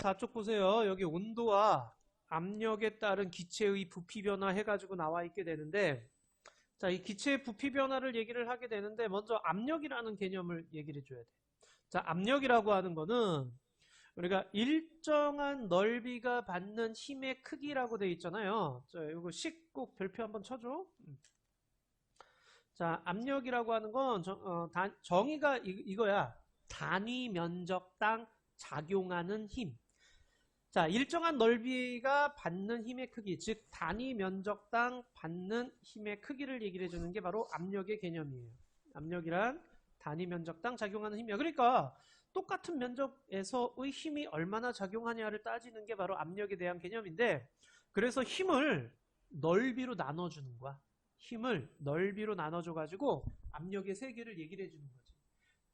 24쪽 보세요. 여기 온도와 압력에 따른 기체의 부피 변화 해가지고 나와 있게 되는데, 자, 이 기체의 부피 변화를 얘기를 하게 되는데, 먼저 압력이라는 개념을 얘기를 해줘야 돼. 자, 압력이라고 하는 거는 우리가 일정한 넓이가 받는 힘의 크기라고 되어 있잖아요. 자, 이거 식 꼭 별표 한번 쳐줘. 자, 압력이라고 하는 건 정의가 이거야. 단위 면적당 작용하는 힘. 자, 일정한 넓이가 받는 힘의 크기, 즉 단위 면적당 받는 힘의 크기를 얘기를 해주는 게 바로 압력의 개념이에요. 압력이란 단위 면적당 작용하는 힘이야. 그러니까 똑같은 면적에서의 힘이 얼마나 작용하냐를 따지는 게 바로 압력에 대한 개념인데, 그래서 힘을 넓이로 나눠주는 거야. 힘을 넓이로 나눠줘가지고 압력의 세계를 얘기를 해주는 거지.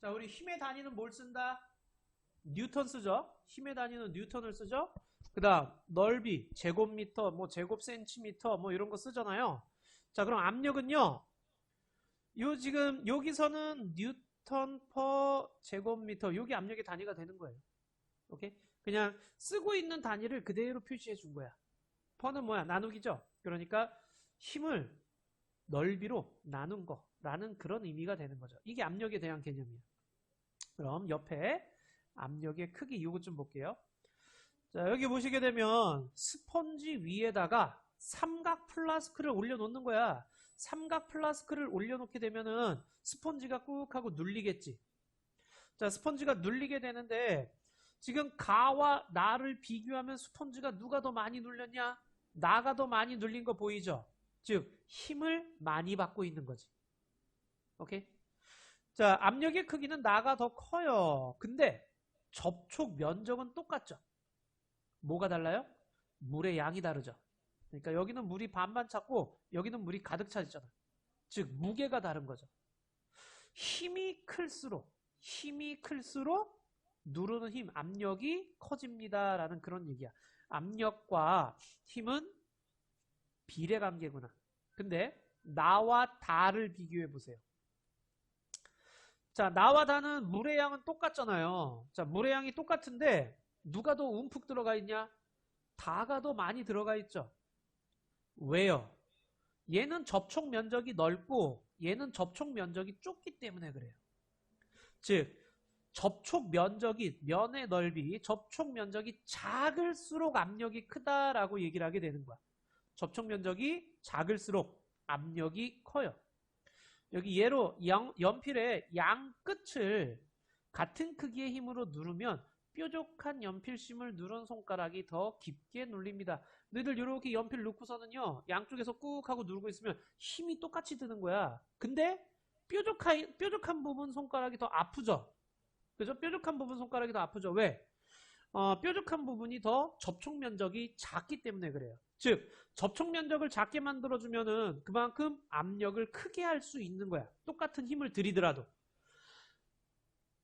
자, 우리 힘의 단위는 뭘 쓴다? 뉴턴 쓰죠. 힘의 단위는 뉴턴을 쓰죠. 그 다음 넓이 제곱미터, 뭐 제곱센티미터 뭐 이런 거 쓰잖아요. 자, 그럼 압력은요, 요 지금 여기서는 뉴턴 퍼 제곱미터, 요게 압력의 단위가 되는 거예요. 오케이? 그냥 쓰고 있는 단위를 그대로 표시해 준 거야. 퍼는 뭐야? 나누기죠. 그러니까 힘을 넓이로 나눈 거라는 그런 의미가 되는 거죠. 이게 압력에 대한 개념이에요. 그럼 옆에 압력의 크기 이것 좀 볼게요. 자, 여기 보시게 되면 스펀지 위에다가 삼각 플라스크를 올려놓는 거야. 삼각 플라스크를 올려놓게 되면은 스펀지가 꾹 하고 눌리겠지. 자, 스펀지가 눌리게 되는데 지금 가와 나를 비교하면 스펀지가 누가 더 많이 눌렸냐? 나가 더 많이 눌린 거 보이죠? 즉 힘을 많이 받고 있는 거지. 오케이? 자, 압력의 크기는 나가 더 커요. 근데 접촉 면적은 똑같죠. 뭐가 달라요? 물의 양이 다르죠. 그러니까 여기는 물이 반반 찼고 여기는 물이 가득 차 있잖아. 즉 무게가 다른 거죠. 힘이 클수록 누르는 힘, 압력이 커집니다라는 그런 얘기야. 압력과 힘은 비례관계구나. 근데 나와 다를 비교해 보세요. 자, 나와 다는 물의 양은 똑같잖아요. 자, 물의 양이 똑같은데 누가 더 움푹 들어가 있냐? 다가 더 많이 들어가 있죠. 왜요? 얘는 접촉 면적이 넓고 얘는 접촉 면적이 좁기 때문에 그래요. 즉 접촉 면적이, 면의 넓이, 접촉 면적이 작을수록 압력이 크다라고 얘기를 하게 되는 거야. 접촉 면적이 작을수록 압력이 커요. 여기 예로 연필의 양 끝을 같은 크기의 힘으로 누르면 뾰족한 연필심을 누른 손가락이 더 깊게 눌립니다. 너희들 이렇게 연필 놓고서는요, 양쪽에서 꾹 하고 누르고 있으면 힘이 똑같이 드는 거야. 근데 뾰족한 부분 손가락이 더 아프죠? 그죠? 뾰족한 부분 손가락이 더 아프죠? 왜? 뾰족한 부분이 더 접촉 면적이 작기 때문에 그래요. 즉 접촉 면적을 작게 만들어주면은 그만큼 압력을 크게 할 수 있는 거야. 똑같은 힘을 들이더라도.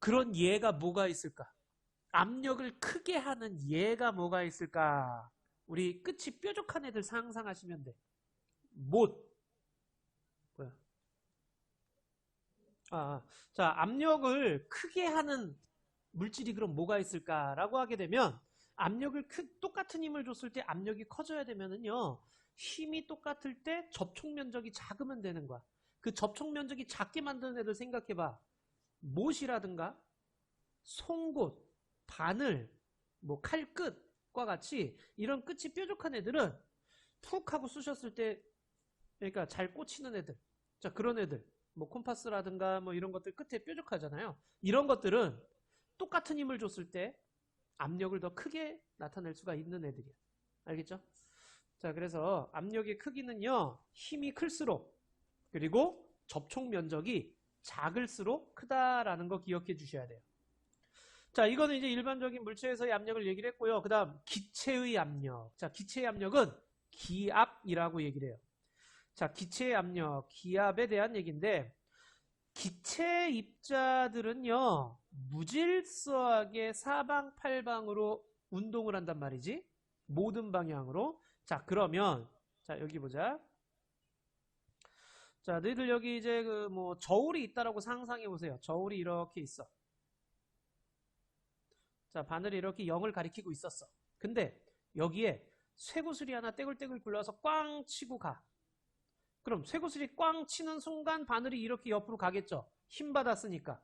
그런 예가 뭐가 있을까? 압력을 크게 하는 예가 뭐가 있을까? 우리 끝이 뾰족한 애들 상상하시면 돼. 못. 뭐야? 자, 압력을 크게 하는 물질이 그럼 뭐가 있을까라고 하게 되면 압력을 똑같은 힘을 줬을 때 압력이 커져야 되면은요, 힘이 똑같을 때 접촉 면적이 작으면 되는 거야. 그 접촉 면적이 작게 만드는 애들 생각해봐. 못이라든가 송곳, 바늘, 뭐 칼끝과 같이 이런 끝이 뾰족한 애들은 푹 하고 쑤셨을 때, 그러니까 잘 꽂히는 애들. 자, 그런 애들. 뭐 콤파스라든가 뭐 이런 것들 끝에 뾰족하잖아요. 이런 것들은 똑같은 힘을 줬을 때 압력을 더 크게 나타낼 수가 있는 애들이야. 알겠죠? 자, 그래서 압력의 크기는요, 힘이 클수록, 그리고 접촉 면적이 작을수록 크다라는 거 기억해 주셔야 돼요. 자, 이거는 이제 일반적인 물체에서의 압력을 얘기를 했고요. 그 다음 기체의 압력. 자, 기체의 압력은 기압이라고 얘기를 해요. 자, 기체의 압력, 기압에 대한 얘기인데, 기체 입자들은요, 무질서하게 사방팔방으로 운동을 한단 말이지. 모든 방향으로. 자, 그러면 자, 여기 보자. 자, 너희들 여기 이제 그 뭐 저울이 있다라고 상상해 보세요. 저울이 이렇게 있어. 자, 바늘이 이렇게 0을 가리키고 있었어. 근데 여기에 쇠구슬이 하나 떼굴떼굴 굴러서 꽝 치고 가. 그럼 쇠구슬이 꽝 치는 순간 바늘이 이렇게 옆으로 가겠죠. 힘 받았으니까.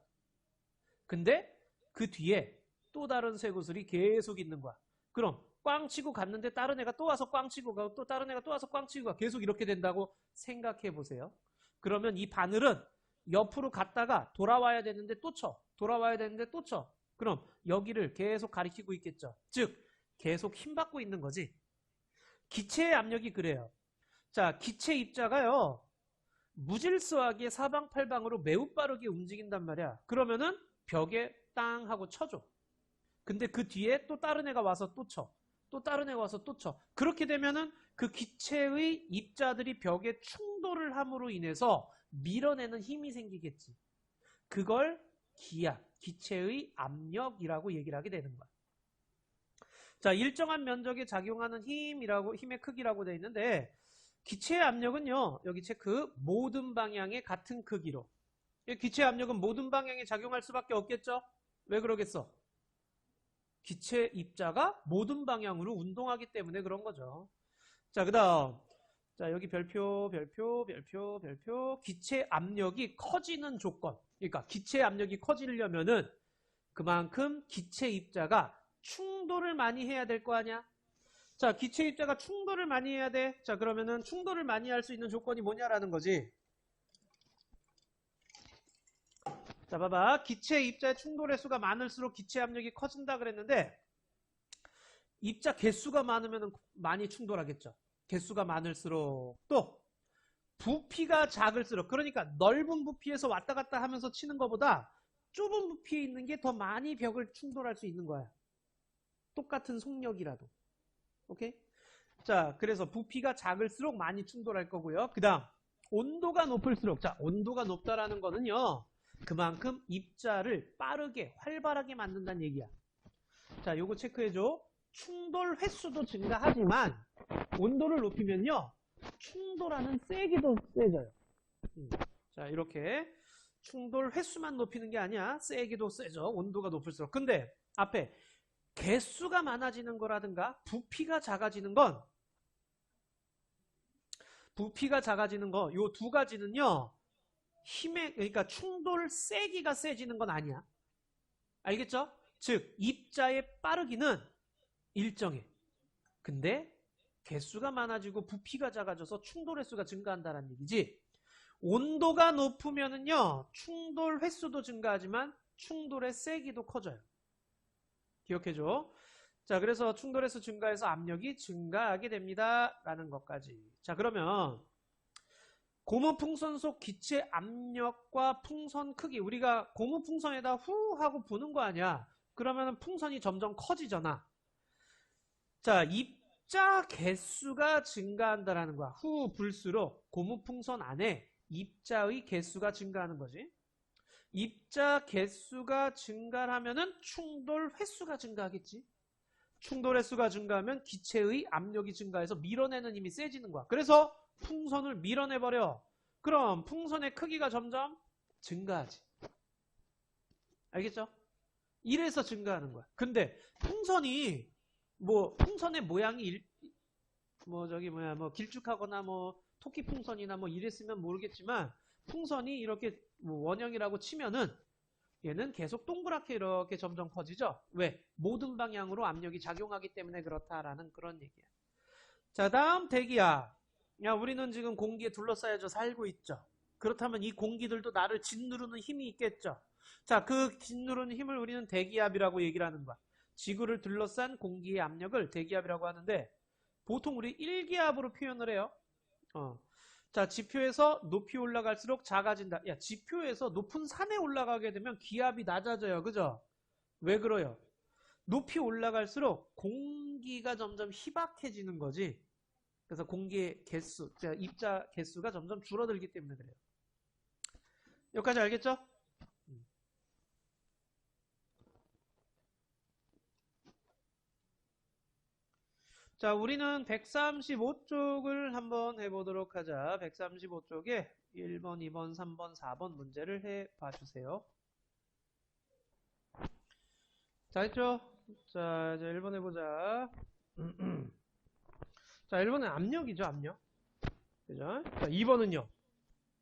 근데 그 뒤에 또 다른 쇠구슬이 계속 있는 거야. 그럼 꽝 치고 갔는데 다른 애가 또 와서 꽝 치고 가고 또 다른 애가 또 와서 꽝 치고 가. 계속 이렇게 된다고 생각해 보세요. 그러면 이 바늘은 옆으로 갔다가 돌아와야 되는데 또 쳐. 돌아와야 되는데 또 쳐. 그럼 여기를 계속 가리키고 있겠죠. 즉 계속 힘 받고 있는 거지. 기체의 압력이 그래요. 자, 기체 입자가요. 무질서하게 사방팔방으로 매우 빠르게 움직인단 말이야. 그러면은 벽에 땅 하고 쳐줘. 근데 그 뒤에 또 다른 애가 와서 또 쳐. 또 다른 애가 와서 또 쳐. 그렇게 되면은 그 기체의 입자들이 벽에 충돌을 함으로 인해서 밀어내는 힘이 생기겠지. 그걸 기압, 기체의 압력이라고 얘기를 하게 되는 거야. 자, 일정한 면적에 작용하는 힘의 크기라고 되어 있는데 기체의 압력은요. 여기 체크. 모든 방향의 같은 크기로. 기체의 압력은 모든 방향에 작용할 수밖에 없겠죠? 왜 그러겠어? 기체 입자가 모든 방향으로 운동하기 때문에 그런 거죠. 자, 그 다음. 자, 여기 별표. 기체 압력이 커지는 조건. 그러니까 기체 압력이 커지려면은 그만큼 기체 입자가 충돌을 많이 해야 될 거 아니야? 자, 기체 입자가 충돌을 많이 해야 돼. 자, 그러면은 충돌을 많이 할 수 있는 조건이 뭐냐라는 거지. 자, 봐봐. 기체 입자의 충돌 횟수가 많을수록 기체 압력이 커진다 그랬는데 입자 개수가 많으면 많이 충돌하겠죠. 개수가 많을수록 또 부피가 작을수록 그러니까 넓은 부피에서 왔다 갔다 하면서 치는 것보다 좁은 부피에 있는 게 더 많이 벽을 충돌할 수 있는 거야. 똑같은 속력이라도. 오케이? 자, 그래서 부피가 작을수록 많이 충돌할 거고요. 그 다음 온도가 높을수록 자, 온도가 높다라는 거는요. 그만큼 입자를 빠르게 활발하게 만든다는 얘기야. 자, 요거 체크해줘. 충돌 횟수도 증가하지만 온도를 높이면요. 충돌하는 세기도 세져요. 자, 이렇게 충돌 횟수만 높이는 게 아니야. 세기도 세져. 온도가 높을수록. 근데 앞에 개수가 많아지는 거라든가 부피가 작아지는 건 요 두 가지는요. 그러니까 충돌 세기가 세지는 건 아니야. 알겠죠? 즉 입자의 빠르기는 일정해. 근데 개수가 많아지고 부피가 작아져서 충돌 횟수가 증가한다는 얘기지. 온도가 높으면은요. 충돌 횟수도 증가하지만 충돌의 세기도 커져요. 기억해줘. 자, 그래서 충돌 횟수 증가해서 압력이 증가하게 됩니다. 라는 것까지. 자, 그러면 고무 풍선 속 기체 압력과 풍선 크기. 우리가 고무 풍선에다 후 하고 부는 거 아니야. 그러면 풍선이 점점 커지잖아. 자, 입자 개수가 증가한다라는 거야. 후 불수록 고무 풍선 안에 입자의 개수가 증가하는 거지. 입자 개수가 증가하면은 충돌 횟수가 증가하겠지. 충돌 횟수가 증가하면 기체의 압력이 증가해서 밀어내는 힘이 세지는 거야. 그래서 풍선을 밀어내버려. 그럼 풍선의 크기가 점점 증가하지. 알겠죠? 이래서 증가하는 거야. 근데 풍선이 풍선의 모양이 길쭉하거나 토끼 풍선이나 이랬으면 모르겠지만 풍선이 이렇게 원형이라고 치면은 얘는 계속 동그랗게 이렇게 점점 커지죠. 왜? 모든 방향으로 압력이 작용하기 때문에 그렇다라는 그런 얘기야. 자, 다음 대기압. 야, 우리는 지금 공기에 둘러싸여져 살고 있죠. 그렇다면 이 공기들도 나를 짓누르는 힘이 있겠죠. 자, 그 짓누르는 힘을 우리는 대기압이라고 얘기를 하는 거야. 지구를 둘러싼 공기의 압력을 대기압이라고 하는데 보통 우리 1기압으로 표현을 해요. 자, 지표에서 높이 올라갈수록 작아진다. 야, 지표에서 높은 산에 올라가게 되면 기압이 낮아져요. 그죠? 왜 그래요? 높이 올라갈수록 공기가 점점 희박해지는 거지. 그래서 공기의 개수, 입자 개수가 점점 줄어들기 때문에 그래요. 여기까지 알겠죠? 자, 우리는 135쪽을 한번 해보도록 하자. 135쪽에 1번, 2번, 3번, 4번 문제를 해봐 주세요. 자, 했죠? 자, 이제 1번 해보자. 자, 1번은 압력이죠, 압력. 그죠? 자, 2번은요.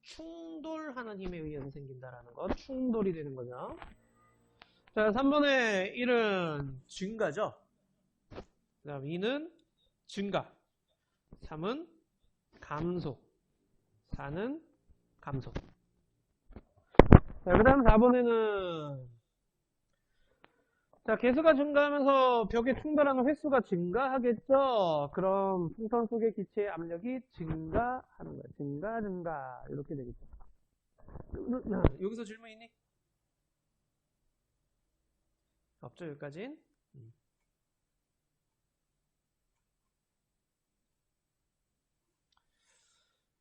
충돌하는 힘에 의해서 생긴다라는 거. 충돌이 되는 거죠. 자, 3번의 1은 증가죠. 그 다음 2는 증가. 3은 감소. 4는 감소. 자, 그 다음 4번에는 자, 개수가 증가하면서 벽에 충돌하는 횟수가 증가하겠죠? 그럼 풍선 속의 기체의 압력이 증가하는 거야. 증가. 이렇게 되겠죠. 여기서 질문 있니? 없죠, 여기까진?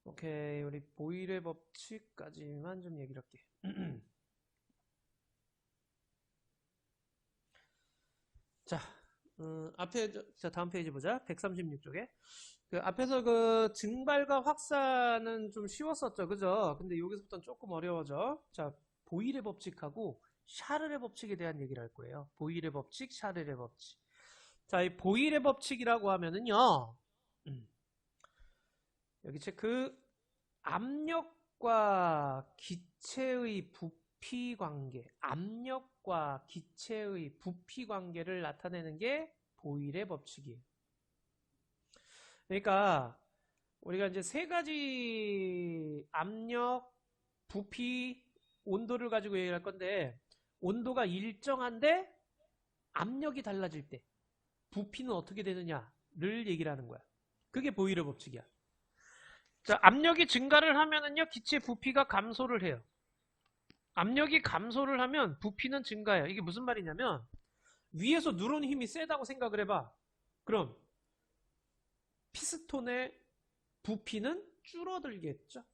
오케이, 우리 보일의 법칙까지만 좀 얘기를 할게. 자, 앞에, 자, 다음 페이지 보자. 136쪽에. 그 앞에서 그 증발과 확산은 좀 쉬웠었죠. 그죠? 근데 여기서부터는 조금 어려워져. 자, 보일의 법칙하고 샤를의 법칙에 대한 얘기를 할 거예요. 보일의 법칙, 샤를의 법칙. 자, 이 보일의 법칙이라고 하면은요. 여기 체크. 압력과 기체의 부피 관계, 압력과 기체의 부피 관계를 나타내는 게 보일의 법칙이에요. 그러니까 우리가 이제 세 가지 압력, 부피, 온도를 가지고 얘기를 할 건데, 온도가 일정한데 압력이 달라질 때 부피는 어떻게 되느냐를 얘기를 하는 거야. 그게 보일의 법칙이야. 자, 압력이 증가를 하면은요, 기체 부피가 감소를 해요. 압력이 감소를 하면 부피는 증가해요. 이게 무슨 말이냐면, 위에서 누르는 힘이 세다고 생각을 해봐. 그럼, 피스톤의 부피는 줄어들겠죠?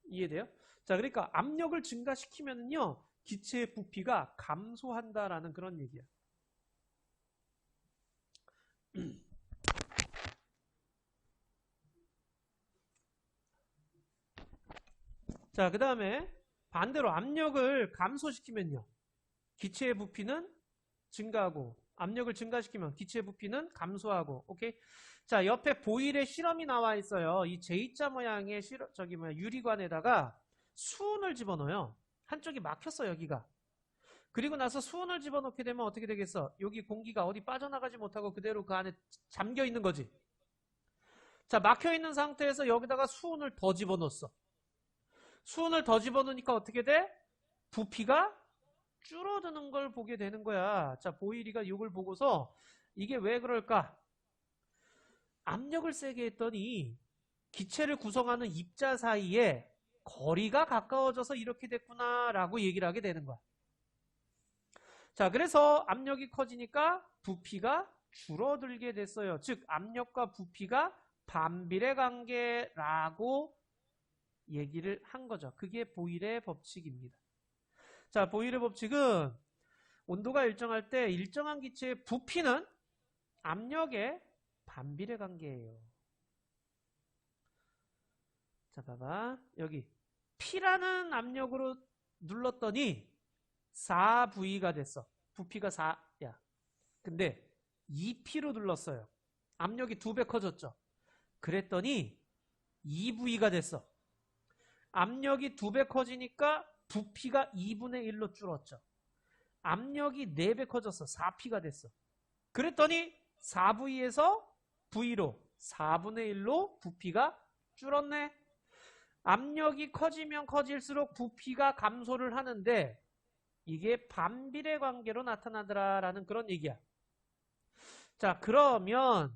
이해돼요? 자, 그러니까 압력을 증가시키면은요, 기체의 부피가 감소한다라는 그런 얘기야. 자, 그 다음에 반대로 압력을 감소시키면요. 기체의 부피는 증가하고 압력을 증가시키면 기체의 부피는 감소하고. 오케이? 자, 옆에 보일의 실험이 나와 있어요. 이 J자 모양의 유리관에다가 수은을 집어넣어요. 한쪽이 막혔어, 여기가. 그리고 나서 수은을 집어넣게 되면 어떻게 되겠어? 여기 공기가 어디 빠져나가지 못하고 그대로 그 안에 잠겨 있는 거지. 자, 막혀 있는 상태에서 여기다가 수은을 더 집어넣었어. 수은을 더 집어넣으니까 어떻게 돼? 부피가 줄어드는 걸 보게 되는 거야. 자, 보일이가 이걸 보고서 이게 왜 그럴까? 압력을 세게 했더니 기체를 구성하는 입자 사이에 거리가 가까워져서 이렇게 됐구나라고 얘기를 하게 되는 거야. 자, 그래서 압력이 커지니까 부피가 줄어들게 됐어요. 즉, 압력과 부피가 반비례 관계라고 얘기를 한 거죠. 그게 보일의 법칙입니다. 자, 보일의 법칙은 온도가 일정할 때 일정한 기체의 부피는 압력의 반비례 관계예요. 자, 봐봐. 여기 P라는 압력으로 눌렀더니 4V가 됐어. 부피가 4야. 근데 2P로 눌렀어요. 압력이 2배 커졌죠. 그랬더니 2V가 됐어. 압력이 2배 커지니까 부피가 2분의 1로 줄었죠. 압력이 4배 커져서 4P가 됐어. 그랬더니 4V에서 V로 4분의 1로 부피가 줄었네. 압력이 커지면 커질수록 부피가 감소를 하는데 이게 반비례 관계로 나타나더라라는 그런 얘기야. 자, 그러면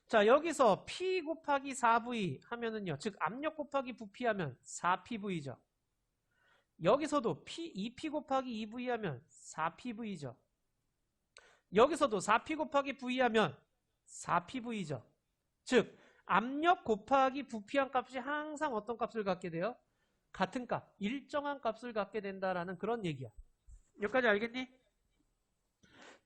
자, 여기서 P 곱하기 4V 하면은요. 즉 압력 곱하기 부피 하면 4PV죠. 여기서도 2P 곱하기 2V 하면 4PV죠. 여기서도 4P 곱하기 V 하면 4PV죠. 즉 압력 곱하기 부피한 값이 항상 어떤 값을 갖게 돼요? 같은 값, 일정한 값을 갖게 된다라는 그런 얘기야. 여기까지 알겠니?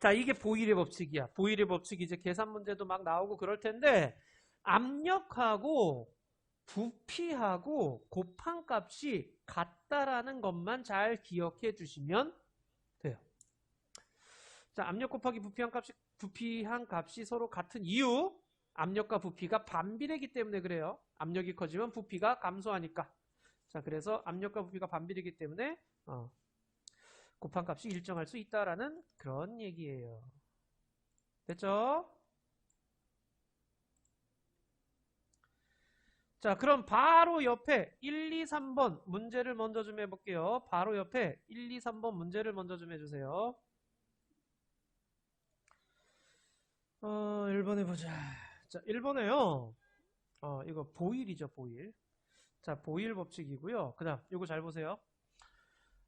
자, 이게 보일의 법칙이야. 보일의 법칙이 이제 계산 문제도 막 나오고 그럴 텐데 압력하고 부피하고 곱한 값이 같다라는 것만 잘 기억해 주시면 돼요. 자, 압력 곱하기 부피한 값이 서로 같은 이유. 압력과 부피가 반비례이기 때문에 그래요. 압력이 커지면 부피가 감소하니까. 자, 그래서 압력과 부피가 반비례이기 때문에 곱한 값이 일정할 수 있다라는 그런 얘기예요. 됐죠? 자, 그럼 바로 옆에 1, 2, 3번 문제를 먼저 좀 해볼게요. 바로 옆에 1, 2, 3번 문제를 먼저 좀 해주세요. 1번 해보자. 자, 1번에요. 이거 보일이죠, 보일. 자, 보일 법칙이고요. 그 다음, 이거 잘 보세요.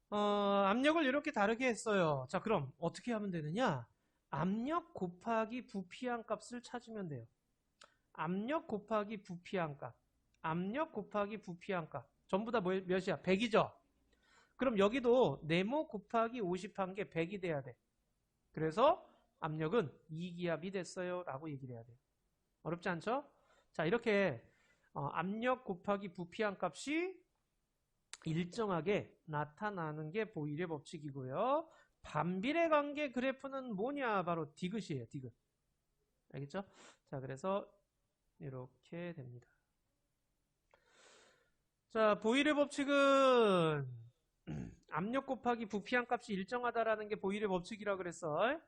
압력을 이렇게 다르게 했어요. 자, 그럼 어떻게 하면 되느냐? 압력 곱하기 부피한 값을 찾으면 돼요. 압력 곱하기 부피한 값. 압력 곱하기 부피한 값. 전부 다 몇이야? 100이죠? 그럼 여기도 네모 곱하기 50한 게 100이 돼야 돼. 그래서 압력은 2기압이 됐어요. 라고 얘기를 해야 돼요. 어렵지 않죠? 자, 이렇게 압력 곱하기 부피한 값이 일정하게 나타나는 게 보일의 법칙이고요. 반비례 관계 그래프는 뭐냐? 바로 디귿이에요. 디귿. 알겠죠? 자, 그래서 이렇게 됩니다. 자, 보일의 법칙은 압력 곱하기 부피한 값이 일정하다라는 게 보일의 법칙이라고 그랬어.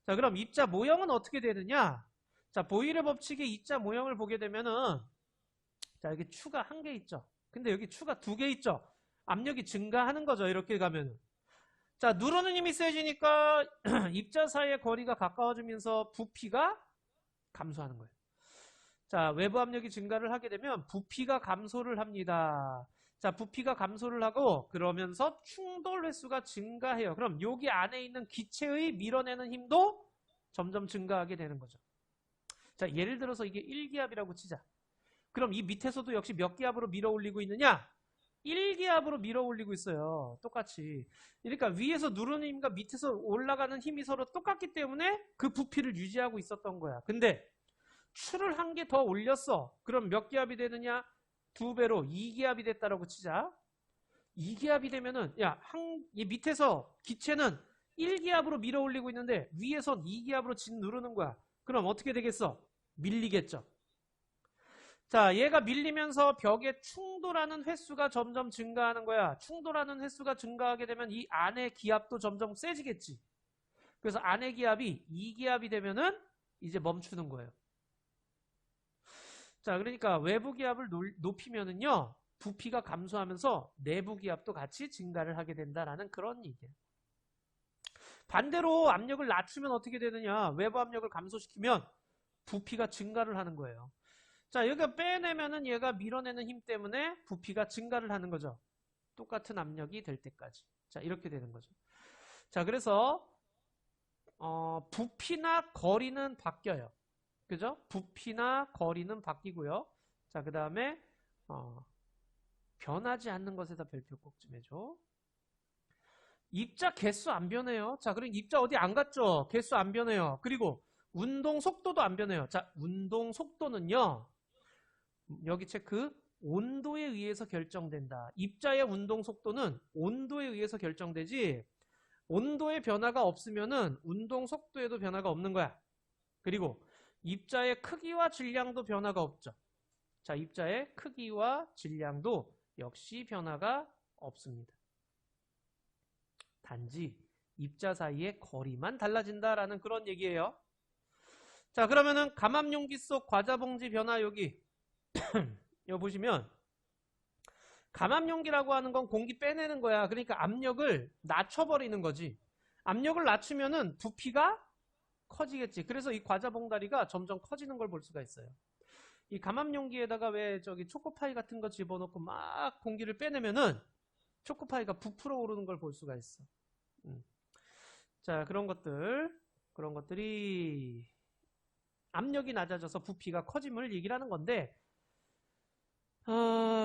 자, 그럼 입자 모형은 어떻게 되느냐? 자, 보일의 법칙의 입자 모형을 보게 되면은 자, 여기 추가 1개 있죠. 근데 여기 추가 2개 있죠. 압력이 증가하는 거죠. 이렇게 가면은. 자, 누르는 힘이 세지니까 입자 사이의 거리가 가까워지면서 부피가 감소하는 거예요. 자, 외부 압력이 증가를 하게 되면 부피가 감소를 합니다. 자, 부피가 감소를 하고 그러면서 충돌 횟수가 증가해요. 그럼 여기 안에 있는 기체의 밀어내는 힘도 점점 증가하게 되는 거죠. 자, 예를 들어서 이게 1기압이라고 치자. 그럼 이 밑에서도 역시 몇 기압으로 밀어 올리고 있느냐? 1기압으로 밀어 올리고 있어요. 똑같이. 그러니까 위에서 누르는 힘과 밑에서 올라가는 힘이 서로 똑같기 때문에 그 부피를 유지하고 있었던 거야. 근데 추를 1개 더 올렸어. 그럼 몇 기압이 되느냐? 2배로 2기압이 됐다라고 치자. 2기압이 되면은 이 밑에서 기체는 1기압으로 밀어 올리고 있는데 위에선 2기압으로 누르는 거야. 그럼 어떻게 되겠어? 밀리겠죠. 자, 얘가 밀리면서 벽에 충돌하는 횟수가 점점 증가하는 거야. 충돌하는 횟수가 증가하게 되면 이 안의 기압도 점점 세지겠지. 그래서 안의 기압이 2기압이 되면은 이제 멈추는 거예요. 자, 그러니까 외부 기압을 높이면은요, 부피가 감소하면서 내부 기압도 같이 증가를 하게 된다라는 그런 얘기예요. 반대로 압력을 낮추면 어떻게 되느냐? 외부 압력을 감소시키면 부피가 증가를 하는 거예요. 자, 여기가 빼내면은 얘가 밀어내는 힘 때문에 부피가 증가를 하는 거죠. 똑같은 압력이 될 때까지. 자, 이렇게 되는 거죠. 자, 그래서 부피나 거리는 바뀌어요. 그죠? 부피나 거리는 바뀌고요. 자, 그 다음에 변하지 않는 것에다 별표 꼭 좀 해줘. 입자 개수 안 변해요. 자, 그럼 입자 어디 안 갔죠? 개수 안 변해요. 그리고 운동 속도도 안 변해요. 자, 운동 속도는요. 여기 체크. 온도에 의해서 결정된다. 입자의 운동 속도는 온도에 의해서 결정되지 온도의 변화가 없으면은 운동 속도에도 변화가 없는 거야. 그리고 입자의 크기와 질량도 변화가 없죠. 자, 입자의 크기와 질량도 역시 변화가 없습니다. 단지 입자 사이의 거리만 달라진다라는 그런 얘기예요. 자, 그러면은 감압용기 속 과자봉지 변화 여기 여기 보시면 감압용기라고 하는 건 공기 빼내는 거야. 그러니까 압력을 낮춰버리는 거지. 압력을 낮추면은 부피가 커지겠지. 그래서 이 과자 봉다리가 점점 커지는 걸 볼 수가 있어요. 이 감압용기에다가 왜 저기 초코파이 같은 거 집어넣고 막 공기를 빼내면은 초코파이가 부풀어 오르는 걸 볼 수가 있어. 자, 그런 것들이 압력이 낮아져서 부피가 커짐을 얘기를 하는 건데,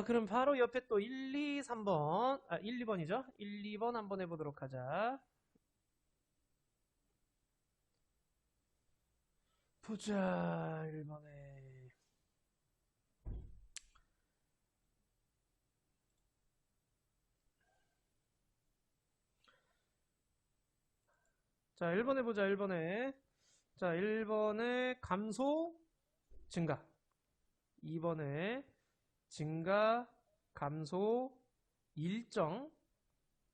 그럼 바로 옆에 또 1, 2, 3번, 1, 2번이죠? 1, 2번 한번 해보도록 하자. 보자, 1번에. 자, 1번에 보자, 1번에. 자, 1번에 감소, 증가. 2번에 증가, 감소, 일정,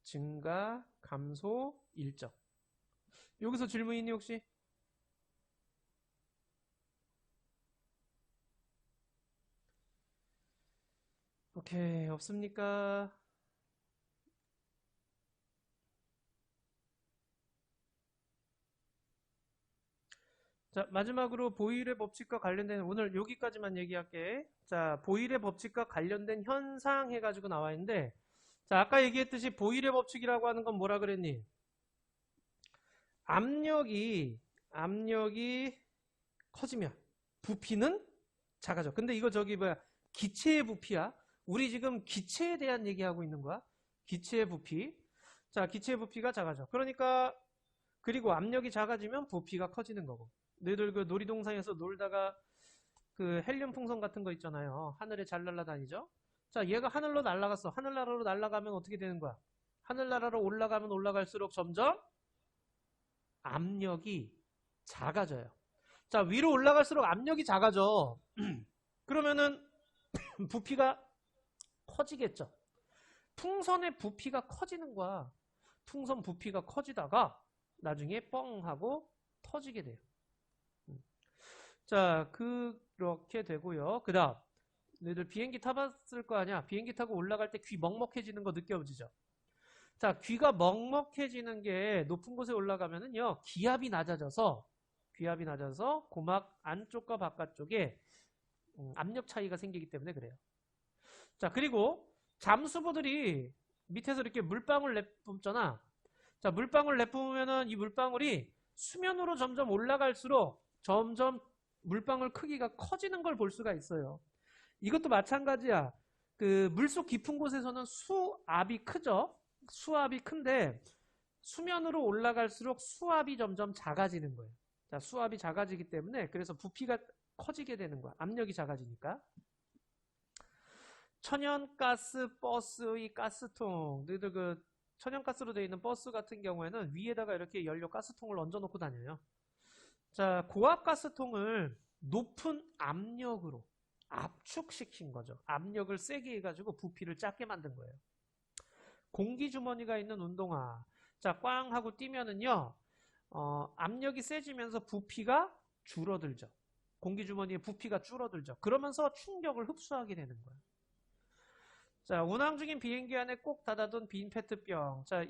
증가, 감소, 일정. 여기서 질문 있니, 혹시? 오케이, 없습니까? 자, 마지막으로 보일의 법칙과 관련된, 오늘 여기까지만 얘기할게. 자, 보일의 법칙과 관련된 현상 해가지고 나와 있는데, 자, 아까 얘기했듯이 보일의 법칙이라고 하는 건 뭐라 그랬니? 압력이 커지면 부피는 작아져. 근데 이거 저기 뭐야, 기체의 부피야. 우리 지금 기체에 대한 얘기하고 있는 거야. 기체의 부피. 자, 기체의 부피가 작아져. 그러니까, 그리고 압력이 작아지면 부피가 커지는 거고. 너희들 그 놀이동산에서 놀다가 그 헬륨 풍선 같은 거 있잖아요. 하늘에 잘 날아다니죠? 자, 얘가 하늘로 날아갔어. 하늘나라로 날아가면 어떻게 되는 거야? 하늘나라로 올라가면 올라갈수록 점점 압력이 작아져요. 자, 위로 올라갈수록 압력이 작아져. 그러면은 부피가 커지겠죠. 풍선의 부피가 커지는 거야. 풍선 부피가 커지다가 나중에 뻥 하고 터지게 돼요. 자, 그렇게 되고요. 그 다음, 너희들 비행기 타봤을 거 아니야? 비행기 타고 올라갈 때 귀 먹먹해지는 거 느껴지죠? 자, 귀가 먹먹해지는 게 높은 곳에 올라가면은요, 기압이 낮아져서 고막 안쪽과 바깥쪽에 압력 차이가 생기기 때문에 그래요. 자, 그리고 잠수부들이 밑에서 이렇게 물방울 내뿜잖아. 자, 물방울 내뿜으면은 이 물방울이 수면으로 점점 올라갈수록 점점 물방울 크기가 커지는 걸 볼 수가 있어요. 이것도 마찬가지야. 그 물속 깊은 곳에서는 수압이 크죠. 수압이 큰데 수면으로 올라갈수록 수압이 점점 작아지는 거예요. 자, 수압이 작아지기 때문에 그래서 부피가 커지게 되는 거야. 압력이 작아지니까. 천연가스 버스의 가스통. 너희들 그 천연가스로 되어 있는 버스 같은 경우에는 위에다가 이렇게 연료 가스통을 얹어놓고 다녀요. 자, 고압가스통을 높은 압력으로 압축시킨 거죠. 압력을 세게 해가지고 부피를 작게 만든 거예요. 공기주머니가 있는 운동화. 자, 꽝 하고 뛰면은요, 압력이 세지면서 부피가 줄어들죠. 공기주머니의 부피가 줄어들죠. 그러면서 충격을 흡수하게 되는 거예요. 자, 운항 중인 비행기 안에 꼭 닫아둔 빈 페트병. 자,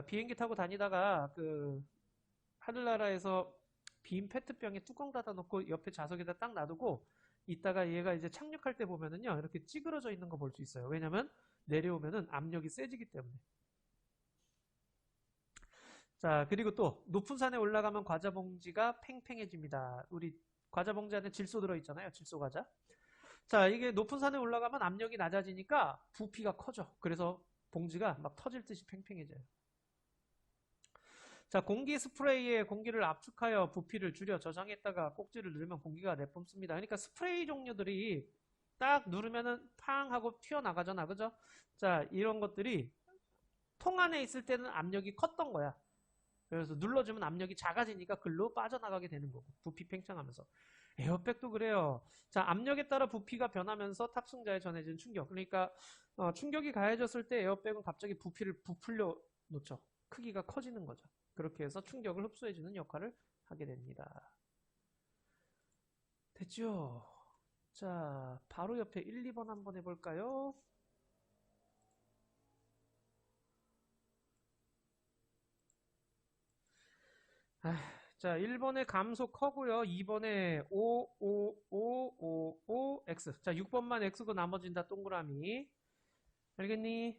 비행기 타고 다니다가 하늘나라에서 빈 페트병에 뚜껑 닫아놓고 옆에 좌석에다 딱 놔두고 이따가 얘가 이제 착륙할 때 보면은요, 이렇게 찌그러져 있는 거 볼 수 있어요. 왜냐면 내려오면은 압력이 세지기 때문에. 자, 그리고 또 높은 산에 올라가면 과자 봉지가 팽팽해집니다. 우리 과자 봉지 안에 질소 들어있잖아요. 질소 과자. 자, 이게 높은 산에 올라가면 압력이 낮아지니까 부피가 커져. 그래서 봉지가 막 터질 듯이 팽팽해져요. 자, 공기 스프레이에 공기를 압축하여 부피를 줄여 저장했다가 꼭지를 누르면 공기가 내뿜습니다. 그러니까 스프레이 종류들이 딱 누르면은 팡 하고 튀어나가잖아. 그죠? 자, 이런 것들이 통 안에 있을 때는 압력이 컸던 거야. 그래서 눌러주면 압력이 작아지니까 글로 빠져나가게 되는 거고. 부피 팽창하면서. 에어백도 그래요. 자, 압력에 따라 부피가 변하면서 탑승자에 전해진 충격. 그러니까 충격이 가해졌을 때 에어백은 갑자기 부피를 부풀려 놓죠. 크기가 커지는 거죠. 그렇게 해서 충격을 흡수해주는 역할을 하게 됩니다. 됐죠? 자, 바로 옆에 1, 2번 한번 해볼까요? 자, 1번에 감소 커고요. 2번에 O, X. 자, 6번만 X고 나머지는 다 동그라미. 알겠니?